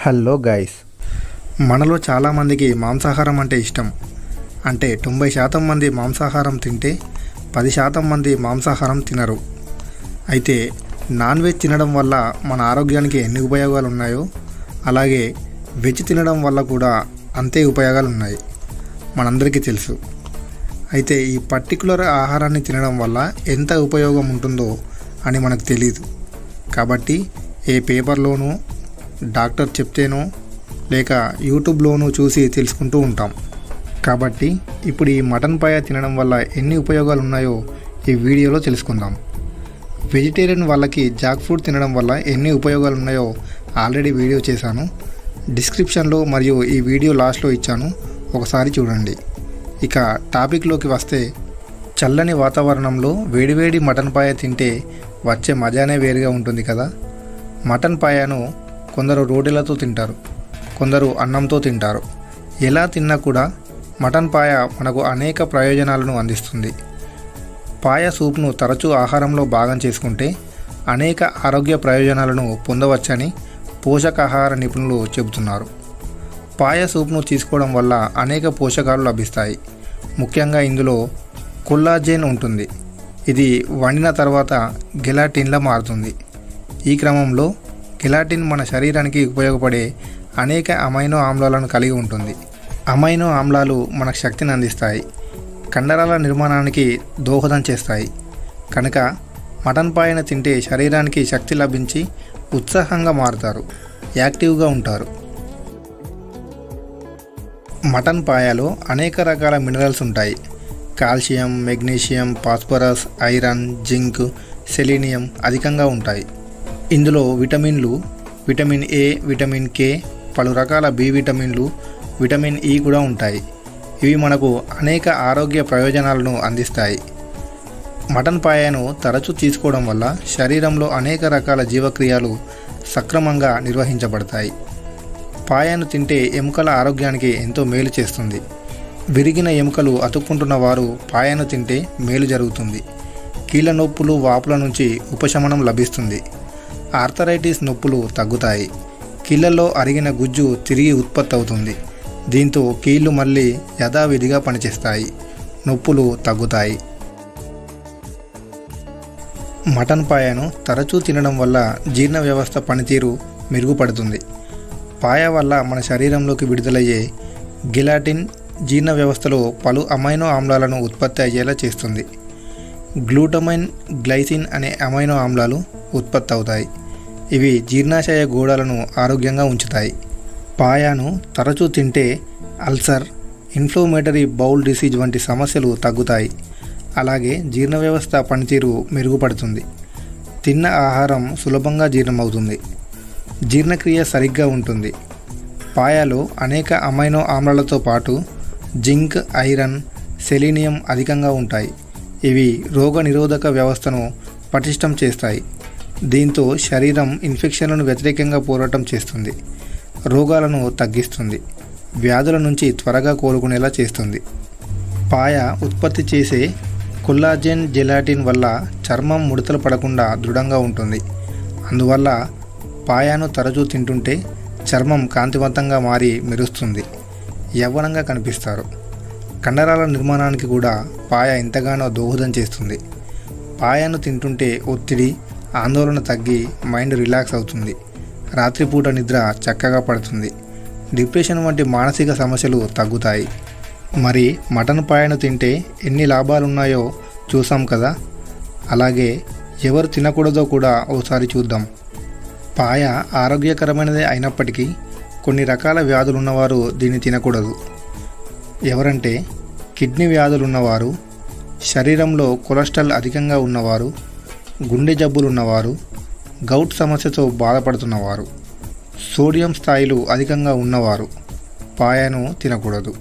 Hello guys, మనలో చాలామందికి మాంసాహారం అంటే ఇష్టం. అంటే 90% మంది మాంసాహారం తింటే 10% మంది మాంసాహారం తినరు. అయితే నాన్ వెజ్ తినడం వల్ల మన ఆరోగ్యానికి ఎన్ని ఉపయోగాలు ఉన్నాయో అలాగే వెజ్ తినడం వల్ల కూడా అంతే ఉపయోగాలు ఉన్నాయి, మనందరికీ తెలుసు. అయితే ఈ పర్టికులర్ ఆహారాన్ని తినడం వల్ల ఎంత ఉపయోగం ఉంటుందో అని మనకు తెలియదు. కాబట్టి ఏ పేపర్లోనూ డాక్టర్ చెప్తేనో లేక యూట్యూబ్లోనూ చూసి తెలుసుకుంటూ ఉంటాం. కాబట్టి ఇప్పుడు ఈ మటన్ పాయ తినడం వల్ల ఎన్ని ఉపయోగాలు ఉన్నాయో ఈ వీడియోలో తెలుసుకుందాం. వెజిటేరియన్ వాళ్ళకి జాక్ ఫ్రూట్ తినడం వల్ల ఎన్ని ఉపయోగాలు ఉన్నాయో ఆల్రెడీ వీడియో చేశాను. డిస్క్రిప్షన్లో మరియు ఈ వీడియో లాస్ట్లో ఇచ్చాను, ఒకసారి చూడండి. ఇక టాపిక్లోకి వస్తే, చల్లని వాతావరణంలో వేడివేడి మటన్ పాయ తింటే వచ్చే మజానే వేరుగా ఉంటుంది కదా. మటన్ పాయను కొందరు రోటీలతో తింటారు, కొందరు అన్నంతో తింటారు. ఎలా తిన్నా కూడా మటన్ పాయ మనకు అనేక ప్రయోజనాలను అందిస్తుంది. పాయ సూప్ను తరచూ ఆహారంలో భాగం చేసుకుంటే అనేక ఆరోగ్య ప్రయోజనాలను పొందవచ్చని పోషకాహార నిపుణులు చెబుతున్నారు. పాయ సూప్ను తీసుకోవడం వల్ల అనేక పోషకాలు లభిస్తాయి. ముఖ్యంగా ఇందులో కొల్లాజెన్ ఉంటుంది. ఇది వండిన తర్వాత గెలాటిన్లా మారుతుంది. ఈ క్రమంలో గెలాటిన్ మన శరీరానికి ఉపయోగపడే అనేక అమైనో ఆమ్లాలను కలిగి ఉంటుంది. అమైనో ఆమ్లాలు మనకు శక్తిని అందిస్తాయి, కండరాల నిర్మాణానికి దోహదం చేస్తాయి. కనుక మటన్ పాయను తింటే శరీరానికి శక్తి లభించి ఉత్సాహంగా మారుతారు, యాక్టివ్గా ఉంటారు. మటన్ పాయలో అనేక రకాల మినరల్స్ ఉంటాయి. Calcium, magnesium, phosphorus, iron, zinc, selenium అధికంగా ఉంటాయి. ఇందులో విటమిన్లు, విటమిన్ ఏ, విటమిన్ కే, పలు రకాల బి విటమిన్లు, విటమిన్ ఈ కూడా ఉంటాయి. ఇవి మనకు అనేక ఆరోగ్య ప్రయోజనాలను అందిస్తాయి. మటన్ పాయను తరచూ తీసుకోవడం వల్ల శరీరంలో అనేక రకాల జీవక్రియలు సక్రమంగా నిర్వహించబడతాయి. పాయను తింటే ఎముకల ఆరోగ్యానికి ఎంతో మేలు చేస్తుంది. విరిగిన ఎముకలు అతుక్కుంటున్న వారు పాయను తింటే మేలు జరుగుతుంది. కీళ్ళ నొప్పులు, వాపుల నుంచి ఉపశమనం లభిస్తుంది. ఆర్థరైటిస్ నొప్పులు తగ్గుతాయి. కీళ్ళల్లో అరిగిన గుజ్జు తిరిగి ఉత్పత్తి అవుతుంది. దీంతో కీళ్ళు మళ్ళీ యథావిధిగా పనిచేస్తాయి, నొప్పులు తగ్గుతాయి. మటన్ పాయను తరచూ తినడం వల్ల జీర్ణ వ్యవస్థ పనితీరు మెరుగుపడుతుంది. పాయ వల్ల మన శరీరంలోకి విడుదలయ్యే గెలాటిన్ జీర్ణ వ్యవస్థలో పలు అమైనో ఆమ్లాలను ఉత్పత్తి అయ్యేలా చేస్తుంది. గ్లూటమైన్, గ్లైసిన్ అనే అమైనో ఆమ్లాలు ఉత్పత్తి అవుతాయి. ఇవి జీర్ణాశయ గోడలను ఆరోగ్యంగా ఉంచుతాయి. పాయను తరచూ తింటే అల్సర్, ఇన్ఫ్లమేటరీ బౌల్ డిసీజ్ వంటి సమస్యలు తగ్గుతాయి. అలాగే జీర్ణ వ్యవస్థ పనితీరు మెరుగుపడుతుంది. తిన్న ఆహారం సులభంగా జీర్ణమవుతుంది. జీర్ణక్రియ సరిగ్గా ఉంటుంది. పాయలో అనేక అమైనో ఆమ్లాలతో పాటు జింక్, ఐరన్, సెలీనియం అధికంగా ఉంటాయి. ఇవి రోగ నిరోధక వ్యవస్థను పటిష్టం చేస్తాయి. దీంతో శరీరం ఇన్ఫెక్షన్లను వ్యతిరేకంగా పోరాటం చేస్తుంది, రోగాలను తగ్గిస్తుంది, వ్యాధుల నుంచి త్వరగా కోలుకునేలా చేస్తుంది. పాయ ఉత్పత్తి చేసే కొల్లాజెన్, జెలాటిన్ వల్ల చర్మం ముడతలు పడకుండా దృఢంగా ఉంటుంది. అందువల్ల పాయను తరచూ తింటుంటే చర్మం కాంతివంతంగా మారి మెరుస్తుంది, యవ్వనంగా కనిపిస్తారు. కండరాల నిర్మాణానికి కూడా పాయ ఎంతగానో దోహదం చేస్తుంది. పాయను తింటుంటే ఒత్తిడి, ఆందోళన తగ్గి మైండ్ రిలాక్స్ అవుతుంది. రాత్రిపూట నిద్ర చక్కగా పడుతుంది. డిప్రెషన్ వంటి మానసిక సమస్యలు తగ్గుతాయి. మరి మటన్ పాయను తింటే ఎన్ని లాభాలున్నాయో చూసాం కదా. అలాగే ఎవరు తినకూడదో కూడా ఓసారి చూద్దాం. పాయ ఆరోగ్యకరమైనదే అయినప్పటికీ కొన్ని రకాల వ్యాధులు ఉన్నవారు దీన్ని తినకూడదు. ఎవరంటే కిడ్నీ వ్యాధులు ఉన్నవారు, శరీరంలో కొలెస్ట్రాల్ అధికంగా ఉన్నవారు, గుండె జబ్బులు ఉన్నవారు, గౌట్ సమస్యతో బాధపడుతున్నవారు, సోడియం స్థాయిలు అధికంగా ఉన్నవారు పాయను తినకూడదు.